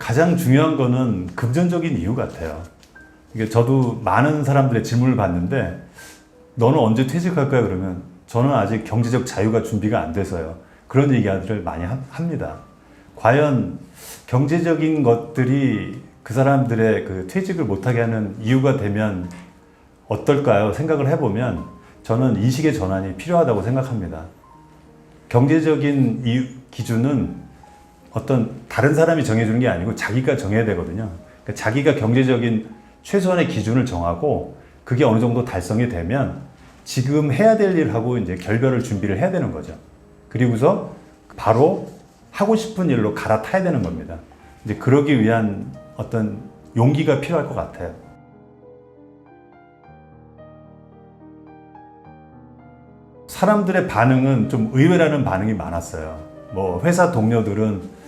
가장 중요한 거는 금전적인 이유 같아요. 이게 저도 많은 사람들의 질문을 받는데 너는 언제 퇴직할까요? 그러면 저는 아직 경제적 자유가 준비가 안 돼서요. 그런 얘기들을 많이 합니다. 과연 경제적인 것들이 그 사람들의 그 퇴직을 못하게 하는 이유가 되면 어떨까요? 생각을 해보면 저는 인식의 전환이 필요하다고 생각합니다. 경제적인 기준은 어떤 다른 사람이 정해주는 게 아니고 자기가 정해야 되거든요. 그러니까 자기가 경제적인 최소한의 기준을 정하고 그게 어느 정도 달성이 되면 지금 해야 될 일하고 이제 결별을 준비를 해야 되는 거죠. 그리고서 바로 하고 싶은 일로 갈아타야 되는 겁니다. 이제 그러기 위한 어떤 용기가 필요할 것 같아요. 사람들의 반응은 좀 의외라는 반응이 많았어요. 뭐 회사 동료들은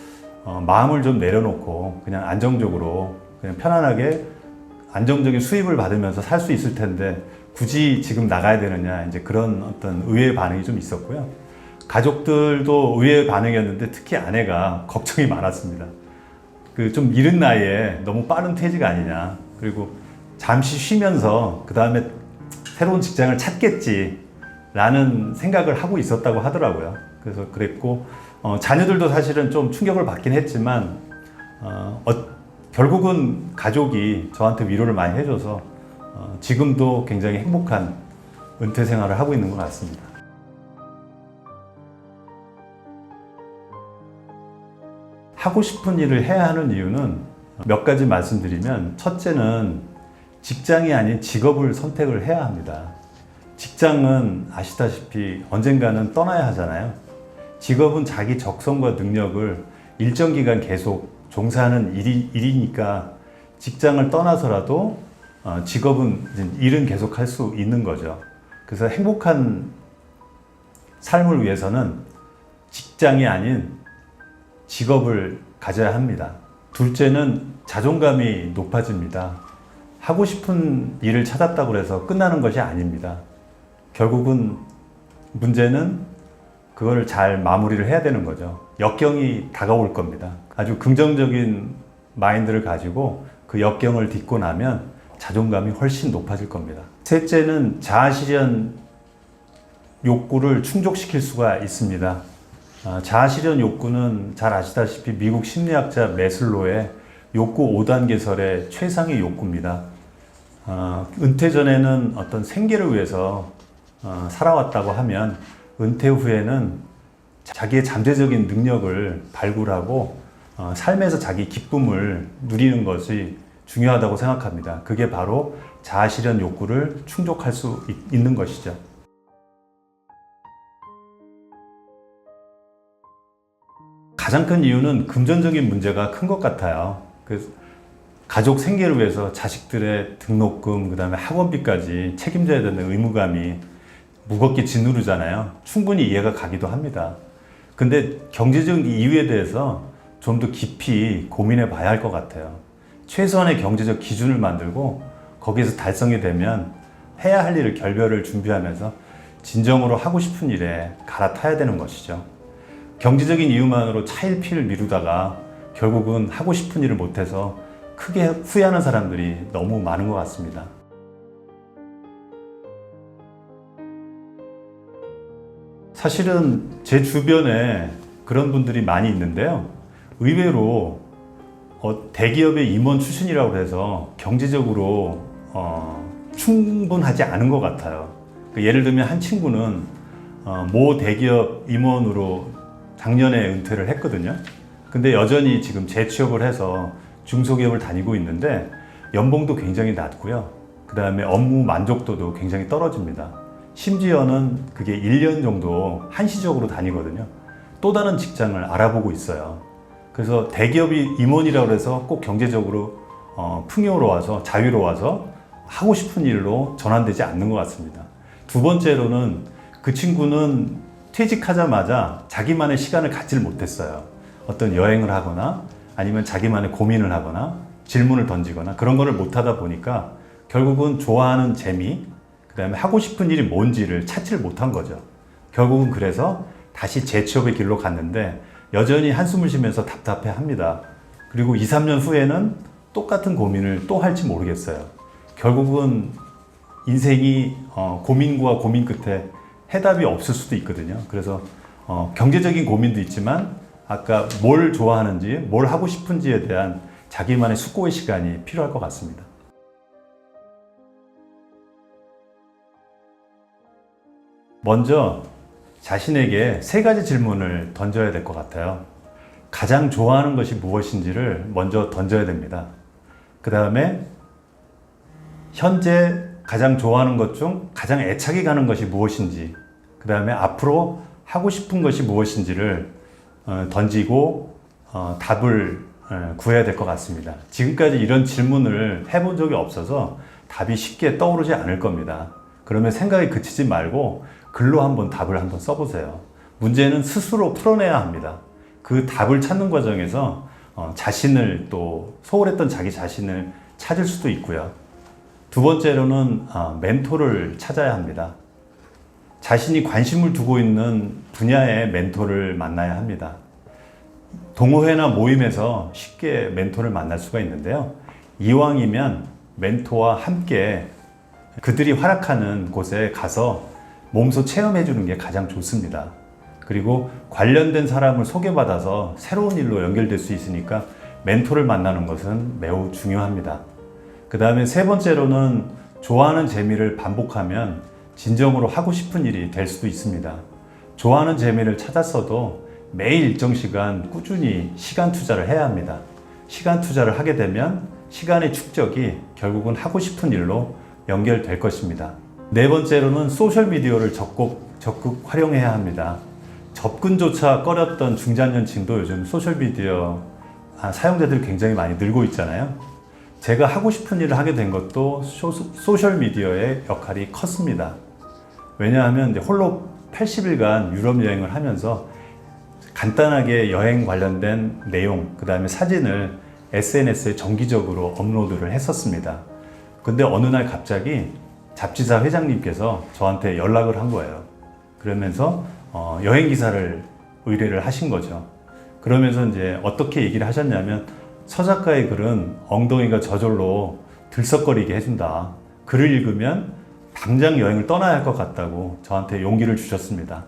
마음을 좀 내려놓고 그냥 안정적으로 그냥 편안하게 안정적인 수입을 받으면서 살 수 있을 텐데 굳이 지금 나가야 되느냐, 이제 그런 어떤 의외의 반응이 좀 있었고요. 가족들도 의외의 반응이었는데 특히 아내가 걱정이 많았습니다. 그 좀 이른 나이에 너무 빠른 퇴직 아니냐, 그리고 잠시 쉬면서 그 다음에 새로운 직장을 찾겠지 라는 생각을 하고 있었다고 하더라고요. 그래서 그랬고 자녀들도 사실은 좀 충격을 받긴 했지만 결국은 가족이 저한테 위로를 많이 해줘서 지금도 굉장히 행복한 은퇴 생활을 하고 있는 것 같습니다. 하고 싶은 일을 해야 하는 이유는 몇 가지 말씀드리면, 첫째는 직장이 아닌 직업을 선택을 해야 합니다. 직장은 아시다시피 언젠가는 떠나야 하잖아요. 직업은 자기 적성과 능력을 일정 기간 계속 종사하는 일이니까 직장을 떠나서라도 직업은 일은 계속 할 수 있는 거죠. 그래서 행복한 삶을 위해서는 직장이 아닌 직업을 가져야 합니다. 둘째는 자존감이 높아집니다. 하고 싶은 일을 찾았다고 해서 끝나는 것이 아닙니다. 결국은 문제는 그걸 잘 마무리를 해야 되는 거죠. 역경이 다가올 겁니다. 아주 긍정적인 마인드를 가지고 그 역경을 딛고 나면 자존감이 훨씬 높아질 겁니다. 셋째는 자아실현 욕구를 충족시킬 수가 있습니다. 자아실현 욕구는 잘 아시다시피 미국 심리학자 매슬로의 욕구 5단계설의 최상의 욕구입니다. 은퇴 전에는 어떤 생계를 위해서 살아왔다고 하면 은퇴 후에는 자기의 잠재적인 능력을 발굴하고 삶에서 자기 기쁨을 누리는 것이 중요하다고 생각합니다. 그게 바로 자아실현 욕구를 충족할 수 있는 것이죠. 가장 큰 이유는 금전적인 문제가 큰 것 같아요. 그래서 가족 생계를 위해서 자식들의 등록금, 그 다음에 학원비까지 책임져야 되는 의무감이 무겁게 짓누르잖아요. 충분히 이해가 가기도 합니다. 근데 경제적 이유에 대해서 좀 더 깊이 고민해 봐야 할 것 같아요. 최소한의 경제적 기준을 만들고 거기에서 달성이 되면 해야 할 일을 결별을 준비하면서 진정으로 하고 싶은 일에 갈아타야 되는 것이죠. 경제적인 이유만으로 차일피일 미루다가 결국은 하고 싶은 일을 못해서 크게 후회하는 사람들이 너무 많은 것 같습니다. 사실은 제 주변에 그런 분들이 많이 있는데요. 의외로 대기업의 임원 출신이라고 해서 경제적으로 충분하지 않은 것 같아요. 예를 들면 한 친구는 모 대기업 임원으로 작년에 은퇴를 했거든요. 근데 여전히 지금 재취업을 해서 중소기업을 다니고 있는데 연봉도 굉장히 낮고요. 그 다음에 업무 만족도도 굉장히 떨어집니다. 심지어는 그게 1년 정도 한시적으로 다니거든요. 또 다른 직장을 알아보고 있어요. 그래서 대기업이 임원이라고 해서 꼭 경제적으로 풍요로워서 자유로워서 하고 싶은 일로 전환되지 않는 것 같습니다. 두 번째로는 그 친구는 퇴직하자마자 자기만의 시간을 갖질 못했어요. 어떤 여행을 하거나 아니면 자기만의 고민을 하거나 질문을 던지거나 그런 거를 못하다 보니까 결국은 좋아하는 재미, 그 다음에 하고 싶은 일이 뭔지를 찾지를 못한 거죠. 결국은 그래서 다시 재취업의 길로 갔는데 여전히 한숨을 쉬면서 답답해 합니다. 그리고 2, 3년 후에는 똑같은 고민을 또 할지 모르겠어요. 결국은 인생이 고민과 고민 끝에 해답이 없을 수도 있거든요. 그래서 경제적인 고민도 있지만 아까 뭘 좋아하는지, 뭘 하고 싶은지에 대한 자기만의 숙고의 시간이 필요할 것 같습니다. 먼저 자신에게 3가지 질문을 던져야 될 것 같아요. 가장 좋아하는 것이 무엇인지를 먼저 던져야 됩니다. 그 다음에 현재 가장 좋아하는 것 중 가장 애착이 가는 것이 무엇인지, 그 다음에 앞으로 하고 싶은 것이 무엇인지를 던지고 답을 구해야 될 것 같습니다. 지금까지 이런 질문을 해본 적이 없어서 답이 쉽게 떠오르지 않을 겁니다. 그러면 생각이 그치지 말고 글로 한번 답을 한번 써보세요. 문제는 스스로 풀어내야 합니다. 그 답을 찾는 과정에서 자신을 또 소홀했던 자기 자신을 찾을 수도 있고요. 2번째로는 멘토를 찾아야 합니다. 자신이 관심을 두고 있는 분야의 멘토를 만나야 합니다. 동호회나 모임에서 쉽게 멘토를 만날 수가 있는데요. 이왕이면 멘토와 함께 그들이 활약하는 곳에 가서 몸소 체험해 주는 게 가장 좋습니다. 그리고 관련된 사람을 소개받아서 새로운 일로 연결될 수 있으니까 멘토를 만나는 것은 매우 중요합니다. 그 다음에 3번째로는 좋아하는 재미를 반복하면 진정으로 하고 싶은 일이 될 수도 있습니다. 좋아하는 재미를 찾았어도 매일 일정 시간 꾸준히 시간 투자를 해야 합니다. 시간 투자를 하게 되면 시간의 축적이 결국은 하고 싶은 일로 연결될 것입니다. 4번째로는 소셜미디어를 적극 활용해야 합니다. 접근조차 꺼렸던 중장년층도 요즘 소셜미디어 사용자들이 굉장히 많이 늘고 있잖아요. 제가 하고 싶은 일을 하게 된 것도 소셜미디어의 역할이 컸습니다. 왜냐하면 이제 홀로 80일간 유럽 여행을 하면서 간단하게 여행 관련된 내용, 그 다음에 사진을 SNS에 정기적으로 업로드를 했었습니다. 근데 어느 날 갑자기 잡지사 회장님께서 저한테 연락을 한 거예요. 그러면서 여행 기사를 의뢰를 하신 거죠. 그러면서 이제 어떻게 얘기를 하셨냐면 서 작가의 글은 엉덩이가 저절로 들썩거리게 해준다. 글을 읽으면 당장 여행을 떠나야 할 것 같다고 저한테 용기를 주셨습니다.